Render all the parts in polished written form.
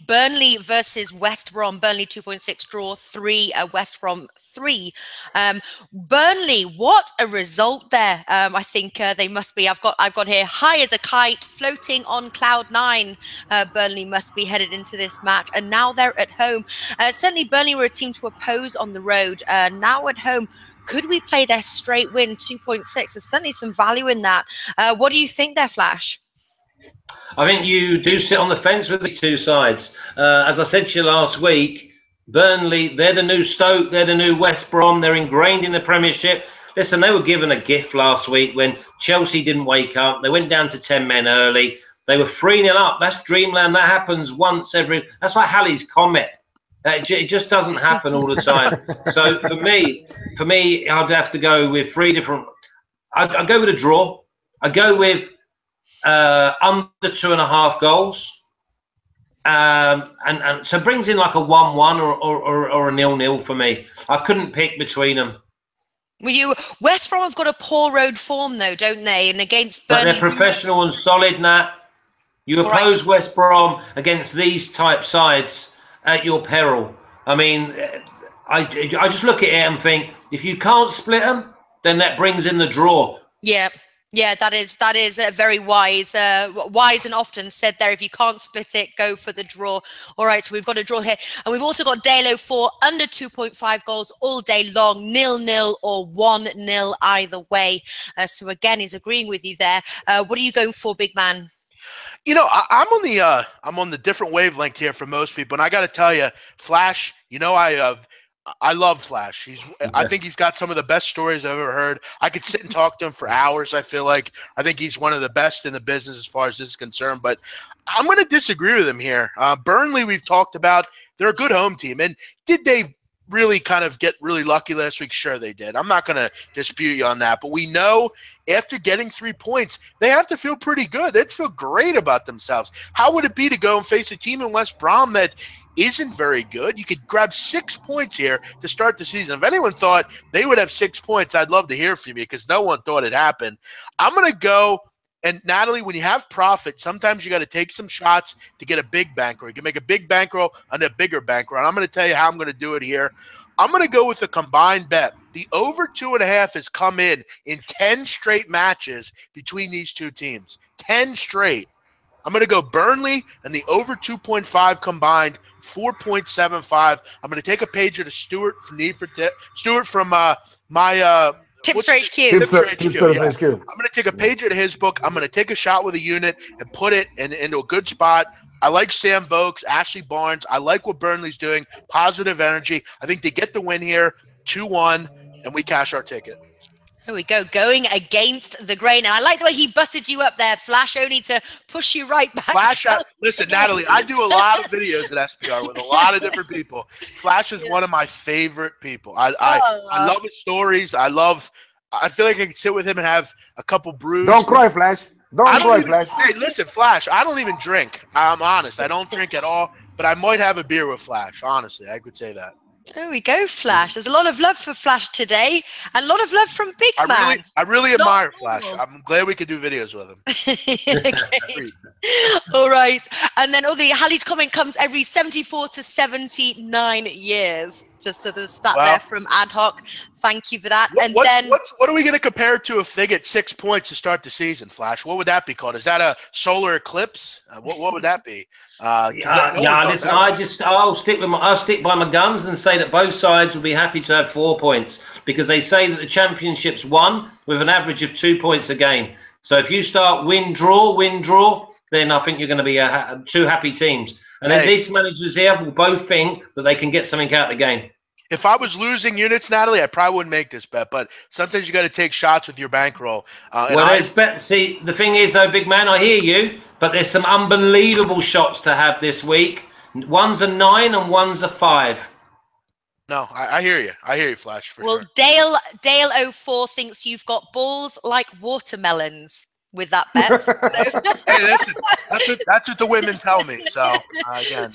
Burnley versus West Brom. Burnley 2.6 draw 3, West Brom 3. Burnley, what a result there! I think they must be. I've got here high as a kite, floating on cloud 9. Burnley must be headed into this match, and now they're at home. Certainly, Burnley were a team to oppose on the road. Now at home. Could we play their straight win 2.6? There's certainly some value in that. What do you think there, Flash? I think you do sit on the fence with these two sides. As I said to you last week, Burnley, they're the new Stoke, they're the new West Brom, they're ingrained in the Premiership. Listen, they were given a gift last week when Chelsea didn't wake up. They went down to 10 men early. They were 3-0 up. That's dreamland. That happens once every... That's like Halley's Comet. It just doesn't happen all the time. So for me, I'd have to go with three different... I'd go with a draw. I'd go with... under 2.5 goals, and so brings in like a 1-1 or a 0-0 for me. I couldn't pick between them. West Brom have got a poor road form though, don't they? And against Burnley, but they're professional and solid. Nat, you oppose West Brom against these type sides at your peril. I mean, I just look at it and think if you can't split them, then that brings in the draw. Yeah. Yeah, that is very wise and often said there. If you can't split it, go for the draw. All right, so we've got a draw here. And we've also got Dalo for under 2.5 goals all day long, 0-0 or 1-0 either way. So again, he's agreeing with you there. What are you going for, big man? You know, I'm on the different wavelength here for most people. And I got to tell you, Flash, you know, I love Flash. I think he's got some of the best stories I've ever heard. I could sit and talk to him for hours. I think he's one of the best in the business as far as this is concerned. But I'm going to disagree with him here. Burnley, we've talked about. They're a good home team. And did they really kind of get really lucky last week? Sure they did. I'm not going to dispute you on that. But we know after getting 3 points, they have to feel pretty good. They'd feel great about themselves. How would it be to go and face a team in West Brom that isn't very good? You could grab 6 points here to start the season. If anyone thought they would have 6 points, I'd love to hear from you because no one thought it happened. I'm going to go, and Natalie, when you have profit, sometimes you got to take some shots to get a big bankroll. You can make a big bankroll and a bigger bankroll. And I'm going to tell you how I'm going to do it here. I'm going to go with a combined bet. The over 2.5 has come in 10 straight matches between these two teams. 10 straight. I'm going to go Burnley and the over 2.5 combined, 4.75. I'm going to take a page of Stuart from Stuart from my Tips for HQ. Tips for HQ. Yeah. I'm going to take a page of his book. I'm going to take a shot with a unit and put it into a good spot. I like Sam Vokes, Ashley Barnes. I like what Burnley's doing. Positive energy. I think they get the win here, 2-1, and we cash our ticket. Here we go, going against the grain. And I like the way he buttered you up there, Flash, only to push you right back. Flash, listen, Natalie, I do a lot of videos at SPR with a lot of different people. Flash is one of my favorite people. I love his stories. I feel like I can sit with him and have a couple brews. Don't cry, Flash. Don't cry, Flash. Hey, listen, Flash, I don't even drink. I'm honest. I don't drink at all, but I might have a beer with Flash. Honestly, I could say that. There we go, Flash. There's a lot of love for Flash today, and a lot of love from Big Man. I really admire Flash. I'm glad we could do videos with him. All right. And then the Halley's comment comes every 74 to 79 years. Just to the stat there from Ad Hoc. Thank you for that. What are we going to compare it to if they get 6 points to start the season, Flash? What would that be called? Is that a solar eclipse? What would that be? Listen, I'll stick by my guns and say that both sides will be happy to have 4 points because they say that the championship's won with an average of 2 points a game. So if you start win draw, then I think you're going to be two happy teams. And then these managers here will both think that they can get something out of the game. If I was losing units, Natalie, I probably wouldn't make this bet. But sometimes you got to take shots with your bankroll. See, the thing is, though, big man, I hear you, but there's some unbelievable shots to have this week. One's a 9 and one's a 5. No, I hear you. I hear you, Flash. For sure. Dale04 thinks you've got balls like watermelons. With that bet. Hey, that's what the women tell me. So again.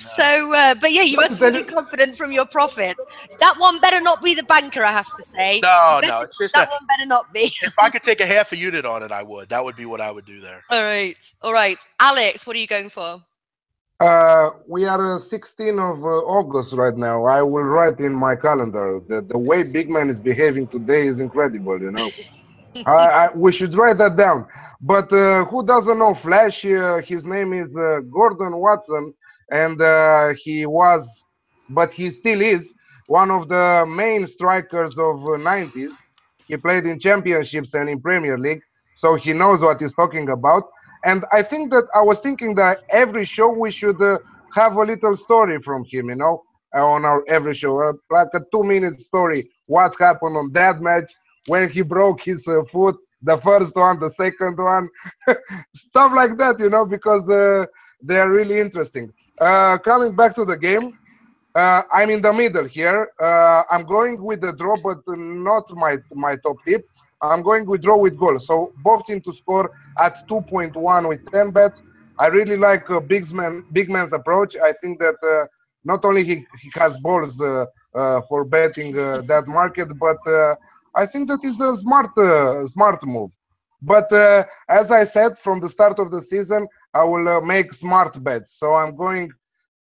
But yeah, you must be confident from your profit. That one better not be the banker, I have to say. No, it's just that one better not be. If I could take a half a unit on it, I would. That would be what I would do there. All right. Alex, what are you going for? We are 16 of August right now. I will write in my calendar. The way Big Man is behaving today is incredible, you know. We should write that down. But who doesn't know Flash? His name is Gordon Watson, and but he still is one of the main strikers of 90s. He played in championships and in Premier League, so he knows what he's talking about. And I think that I was thinking that every show we should have a little story from him, you know, on our every show, like a 2 minute story. What happened on that match? When he broke his foot, the first one, the second one, stuff like that, you know, because they are really interesting. Coming back to the game, I'm in the middle here. I'm going with the draw, but not my top tip. I'm going with draw with goal. So both team to score at 2.1 with 10 bets. I really like Big Man's approach. I think that not only he has balls for betting that market, but I think that is a smart move. But as I said from the start of the season, I will make smart bets. So I'm going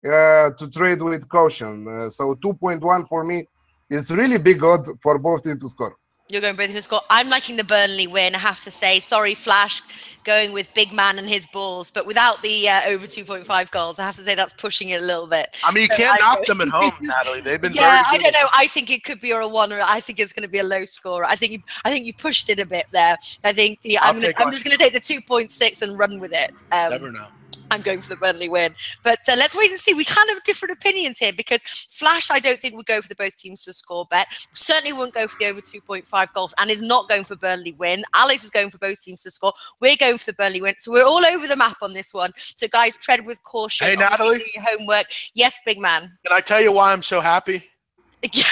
to trade with caution. So 2.1 for me is really big odds for both teams to score. You're going both in the score. I'm liking the Burnley win, I have to say. Sorry, Flash, going with Big Man and his balls, but without the over 2.5 goals, I have to say that's pushing it a little bit. I mean, you can't knock them at home, Natalie. They've been I don't know. I think it could be a 1, or I think it's going to be a low score. I think you pushed it a bit there. I think I'm just going to take the 2.6 and run with it. Never know. I'm going for the Burnley win. But let's wait and see. We kind of have different opinions here because Flash, I don't think would go for the both teams to score bet. Certainly wouldn't go for the over 2.5 goals and is not going for Burnley win. Alex is going for both teams to score. We're going for the Burnley win. So we're all over the map on this one. So guys, tread with caution. Hey, Natalie. Do your homework. Yes, big man. Can I tell you why I'm so happy?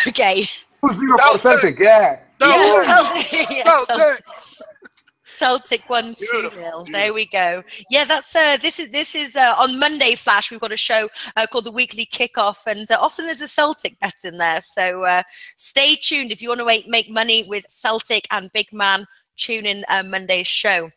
Okay. 2-0 for Celtic, yeah. Celtic 1-2-0. There we go. Yeah, that's this is on Monday. Flash. We've got a show called the Weekly Kickoff, and often there's a Celtic bet in there. So stay tuned if you want to make money with Celtic and Big Man. Tune in Monday's show.